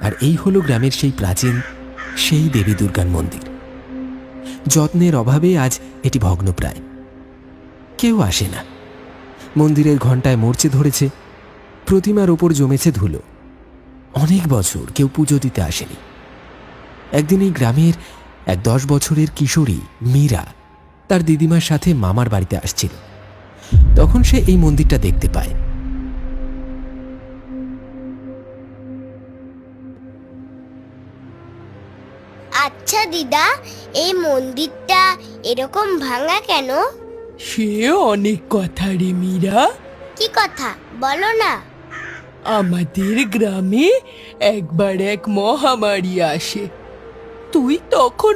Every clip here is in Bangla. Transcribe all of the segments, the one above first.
আর এই হলো গ্রামের সেই প্রাচীন সেই দেবী দুর্গার মন্দির। যত্নের অভাবে আজ এটি ভগ্নপ্রায়, কেউ আসে না। মন্দিরের ঘণ্টায় মরচে ধরেছে, প্রতিমার ওপর জমেছে ধুলো। অনেক বছর কেউ পুজো দিতে আসেনি। একদিন এই গ্রামের এক 10 বছরের কিশোরী মীরা তার দিদিমার সাথে মামার বাড়িতে আসছিল। তখন সে এই মন্দিরটা দেখতে পায়। আচ্ছা দিদা, এই মন্দিরটা এরকম ভাঙা কেন? সে অনেক কথা রে মীরা। কি কথা বলো না। আমাদের গ্রামে একবার এক মহামারী আসে, তুই তখন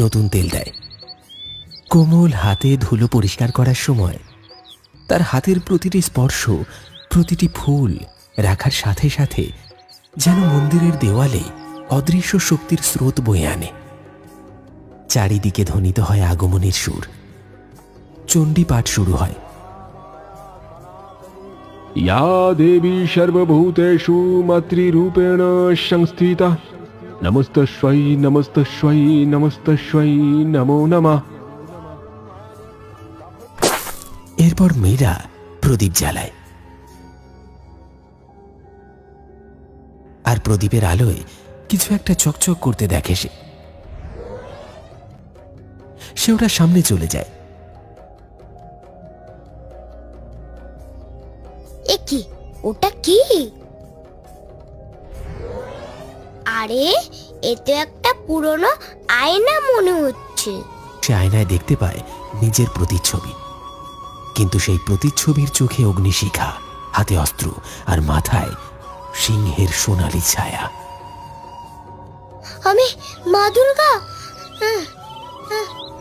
নতুন তেল দেয়। কোমল হাতে ধুলো পরিষ্কার করার সময় তার হাতের প্রতিটি স্পর্শ, প্রতিটি ফুল রাখার সাথে সাথে যেন মন্দিরের দেওয়ালে অদৃশ্য শক্তির স্রোত বয়ে আনে। চারিদিকে ধ্বনিত হয় আগমনের সুর। চণ্ডী পাঠ শুরু হয়। या देवी सर्वभूतेषु मातृरूपेण संस्थिता नमस्तस्यै नमस्तस्यै नमस्तस्यै नमो नमः। এরপর মীরা প্রদীপ জ্বালায়, আর প্রদীপের আলোয় কিছু একটা চকচক করতে দেখে সে ওটার সামনে চলে যায়। এ কি, ওটা কি? আরে এ তো একটা পুরনো আয়না মনে হচ্ছে। সে আয়নায় দেখতে পায় নিজের প্রতিচ্ছবি, কিন্তু সেই প্রতিচ্ছবির চোখে অগ্নিশিখা, হাতে অস্ত্র আর মাথায় সিংহের সোনালী ছায়া। আমি মা দুর্গা।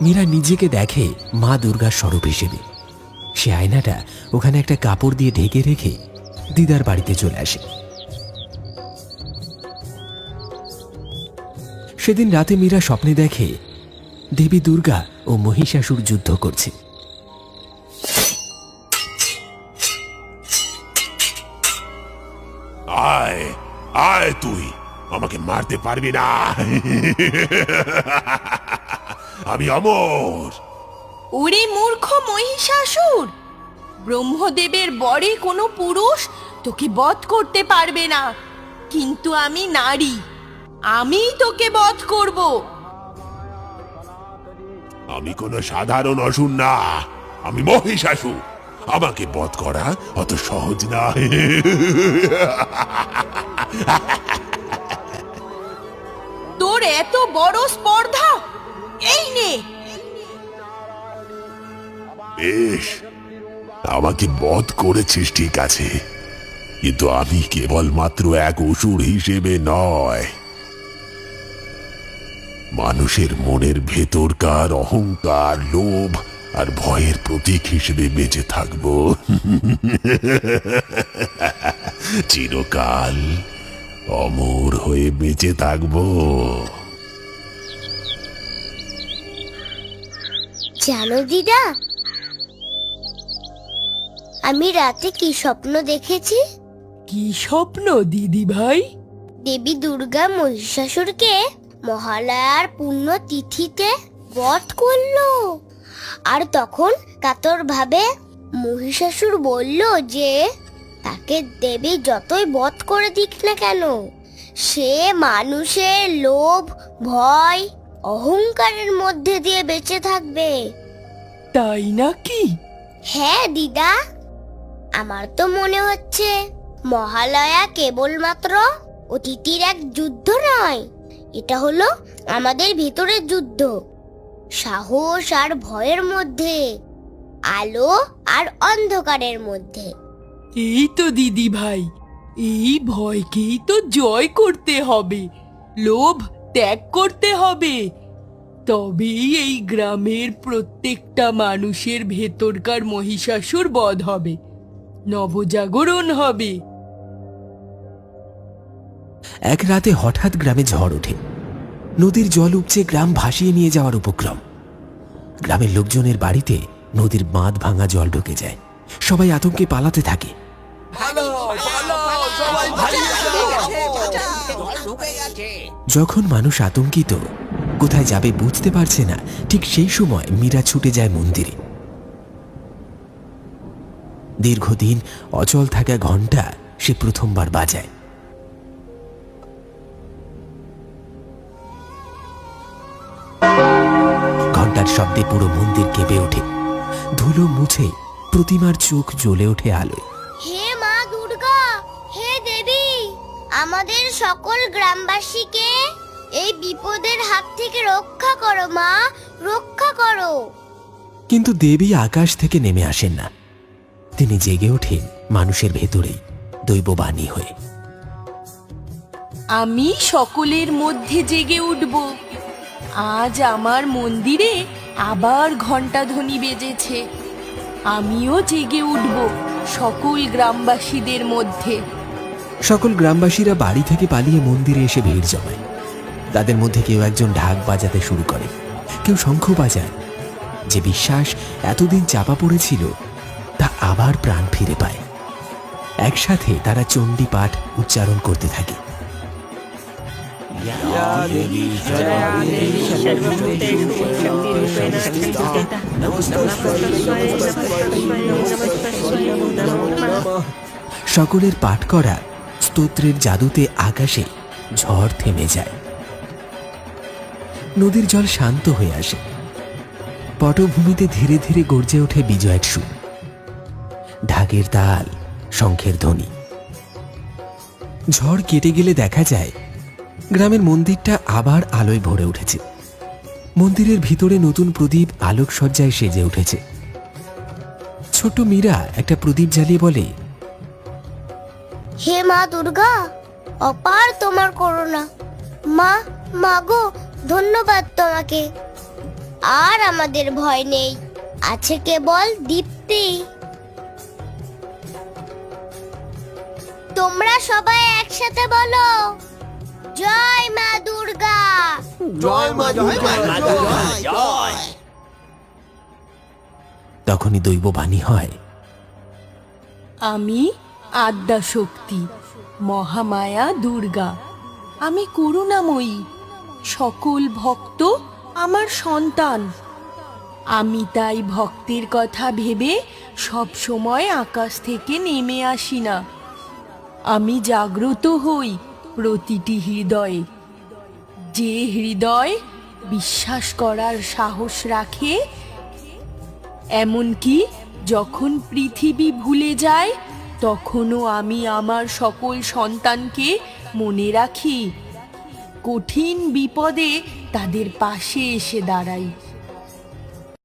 মীরা নিজেকে দেখে মা দুর্গার স্বরূপ হিসেবে। সে আয়নাটা ওখানে একটা কাপড় দিয়ে ঢেকে রেখে দিদার বাড়িতে চলে আসে। সেদিন রাতে মীরা স্বপ্নে দেখে দেবী দুর্গা ও মহিষাসুর যুদ্ধ করছে। আয় আয়, তুই আমাকে মারতে পারবি না। আমি অমর। ওরে মূর্খ মহিষাসুর, ব্রহ্মদেবের বরে কোনো পুরুষ তোকে বধ করতে পারবে না, কিন্তু আমি নারী, আমিই তোকে বধ করব। আমি কোনো সাধারণ অসুর না, আমি মহিষাসুর। আমাকে বধ করা অত সহজ না। তোর এত বড় স্পর্ধা, এই নে। বেশ, আমাকে বধ করেছিস ঠিক আছে, কিন্তু আমি কেবলমাত্র এক অসুর হিসেবে নয়, মানুষের মনের ভেতরকার অহংকার, লোভ আর ভয়ের প্রতীক হিসেবে বেঁচে থাকবো। চিরকাল অমর হয়ে বেঁচে থাকবো। জানো দিদা, আমি রাতে কি স্বপ্ন দেখেছি? কি স্বপ্ন দিদি ভাই? দেবী দুর্গা মহিষাসুরকে মহালয়ার পুণ্য তিথিতে বধ করলো। আর তখন কাতর ভাবে মহিষাসুর বলল যে তাকে দেবী যতই বধ করে দিক না কেন, সে মানুষের লোভ, ভয়, অহংকারের মধ্যে দিয়ে বেঁচে থাকবে। তাই নাকি? হ্যাঁ দিদা, আমার তো মনে হচ্ছে মহালয়া কেবলমাত্র অতীতের এক যুদ্ধ নয়, এটা হলো আমাদের ভেতরের যুদ্ধ, সাহস আর ভয়ের মধ্যে, আলো আর অন্ধকারের মধ্যে। এই তো দিদি ভাই, এই ভয়কেই তো জয় করতে হবে, লোভ ত্যাগ করতে হবে, তবেই এই গ্রামের প্রত্যেকটা মানুষের ভেতরকার মহিষাসুর বধ হবে, নবজাগরণ হবে। এক রাতে হঠাৎ গ্রামে ঝড় ওঠে। নদীর জল উপচে গ্রাম ভাসিয়ে নিয়ে যাওয়ার উপক্রম। গ্রামের লোকজনের বাড়িতে নদীর বাঁধ ভাঙা জল ঢুকে যায়। সবাই আতঙ্কে পালাতে থাকে। যখন মানুষ আতঙ্কিত, কোথায় যাবে বুঝতে পারছে না, ঠিক সেই সময় মীরা ছুটে যায় মন্দিরে। দীর্ঘদিন অচল থাকা ঘণ্টা সে প্রথমবার বাজায়। ঘণ্টার শব্দে পুরো মন্দির কেঁপে ওঠে। ধুলো মুছে প্রতিমার চোখ জ্বলে ওঠে আলোয়। হে মা দুর্গা, হে দেবী, আমাদের সকল গ্রামবাসীকে এই বিপদের হাত থেকে রক্ষা করো মা, রক্ষা করো। কিন্তু দেবী আকাশ থেকে নেমে আসেন না। তিনি জেগে ওঠেন মানুষের ভেতরেই, দৈববাণী হয়ে। আমি সকলের মধ্যে জেগে উঠব, আজ আমার মন্দিরে আবার ঘণ্টাধ্বনি বেজেছে। আমিও জেগে উঠব সকল গ্রামবাসীদের মধ্যে। সকল গ্রামবাসীরা বাড়ি থেকে পালিয়ে মন্দিরে এসে ভিড় জমায়। তাদের মধ্যে কেউ একজন ঢাক বাজাতে শুরু করে, কেউ শঙ্খ বাজায়। যে বিশ্বাস এতদিন চাপা পড়েছিল তা আবার প্রাণ ফিরে পায়। একসাথে তারা চণ্ডী পাঠ উচ্চারণ করতে থাকে। সকলের পাঠ করা স্তোত্রের জাদুতে আকাশে ঝড় থেমে যায়। নদীর জল শান্ত হয়ে আসে। পটভূমিতে ধীরে ধীরে গর্জে ওঠে বিজয়ের সুর, ঢাকের তাল, শঙ্খের ধ্বনি। ঝড় কেটে গেলে দেখা যায় গ্রামের মন্দিরটা আবার আলোয় ভরে উঠেছে। মন্দিরের ভিতরে নতুন প্রদীপ আলোকসজ্জায় সেজে উঠেছে। ছোট মীরা একটা প্রদীপ জ্বালিয়ে বলে, হে মা দুর্গা, অপার তোমার করুণা। মা, মাগো, ধন্যবাদ তোমাকে। আর আমাদের ভয় নেই, আছে কেবল দীপ্তি। তোমরা সবাই একসাথে বলো, জয় মা দুর্গা। জয় মা দুর্গা, জয়। তখনই দৈববাণী হয়, আমি আদ্যা শক্তি, মহামায়া দুর্গা। আমি করুণাময়ী, সকল ভক্ত আমার সন্তান। আমি তাই ভক্তের কথা ভেবে সব সময় আকাশ থেকে নেমে আসি না। আমি জাগ্রত হই প্রতিটি হৃদয়ে। যে হৃদয় বিশ্বাস করার সাহস রাখে, এমনকি যখন পৃথিবী ভুলে যায়, তখনও আমি আমার সকল সন্তানকে মনে রাখি। কঠিন বিপদে তাদের পাশে এসে দাঁড়াই।